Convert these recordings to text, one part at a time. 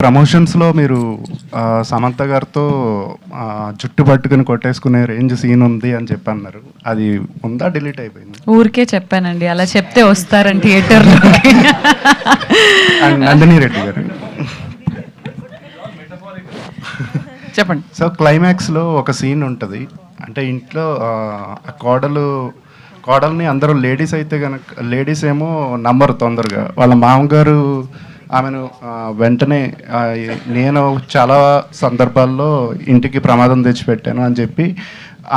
ప్రమోషన్స్‌లో మీరు సమంత గారితో జుట్టు పట్టుకొని కొట్టేసుకునే రేంజ్ సీన్ ఉంది అని చెప్పన్నారు. అది ఉందా? డిలీట్ అయిపోయింది? ఊరికే చెప్పానండి. అలా చెప్తే వస్తారని థియేటర్‌లోకి. అండ్ నందిని రెడ్డి గారు. చెప్పండి. సో క్లైమాక్స్‌లో ఒక సీన్ ఉంటది. అంటే ఇంట్లో కోడల్ని అందరూ లేడీస్ అయితే గనక లేడీస్ ఏమో నమ్మరు తొందరగా. వాళ్ళ మామగారు ఆమెను వెంటనే నేను చాలా సందర్భాల్లో ఇంటికి ప్రమాదం తెచ్చిపెట్టాను అని చెప్పి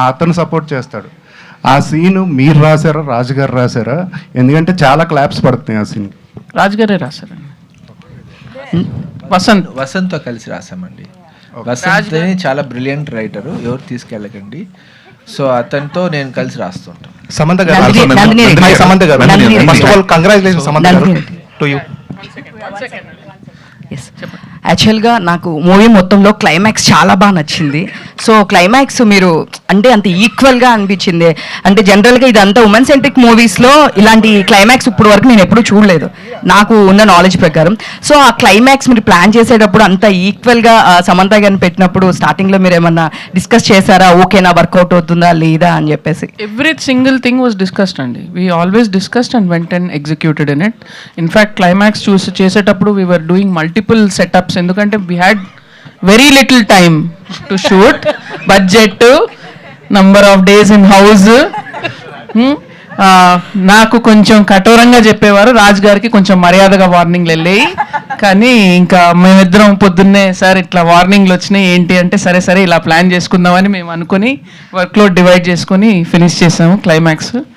అతను సపోర్ట్ చేస్తాడు. ఆ సీను మీరు రాశారా, రాజుగారు రాశారా? ఎందుకంటే చాలా క్లాప్స్ పడుతున్నాయి ఆ సీన్. రాజుగారే రాశారండి. వసంత్తో కలిసి రాసామండి. వసంత్ చాలా బ్రిలియంట్ రైటరు, ఎవరు తీసుకెళ్ళకండి. సో అతనితో నేను కలిసి రాస్తుంటాను. సమంత గారు, సమంత గారు, first of all congratulations Samantha గారు టు యూ. యాక్చువల్గా నాకు మూవీ మొత్తంలో క్లైమాక్స్ చాలా బాగా నచ్చింది. సో క్లైమాక్స్ మీరు అంటే అంత ఈక్వల్గా అనిపించింది. అంటే జనరల్గా ఇదంతా ఉమెన్ సెంట్రిక్ మూవీస్లో ఇలాంటి క్లైమాక్స్ ఇప్పుడు వరకు నేను ఎప్పుడూ చూడలేదు నాకు ఉన్న నాలెడ్జ్ ప్రకారం. సో ఆ క్లైమాక్స్ మీరు ప్లాన్ చేసేటప్పుడు అంత ఈక్వల్గా సమంత గారిని పెట్టినప్పుడు స్టార్టింగ్లో మీరు ఏమన్నా డిస్కస్ చేశారా? ఓకేనా, వర్కౌట్ అవుతుందా లేదా అని చెప్పేసి? Every single thing was discussed అండి. We always discussed and went and executed in it. In fact climax చేసేటప్పుడు we were doing multiple setups. ఎందుకంటే we had very little time to shoot, budget, number of days in house. నాకు కొంచెం కఠోరంగా చెప్పేవారు, రాజు గారికి కొంచెం మర్యాదగా వార్నింగ్లు వెళ్ళాయి. కానీ ఇంకా మేమిద్దరం పొద్దున్నే సార్ ఇట్లా వార్నింగ్లు వచ్చినాయి ఏంటి అంటే సరే ఇలా ప్లాన్ చేసుకుందామని మేము అనుకుని వర్క్లోడ్ డివైడ్ చేసుకొని ఫినిష్ చేసాము క్లైమాక్స్.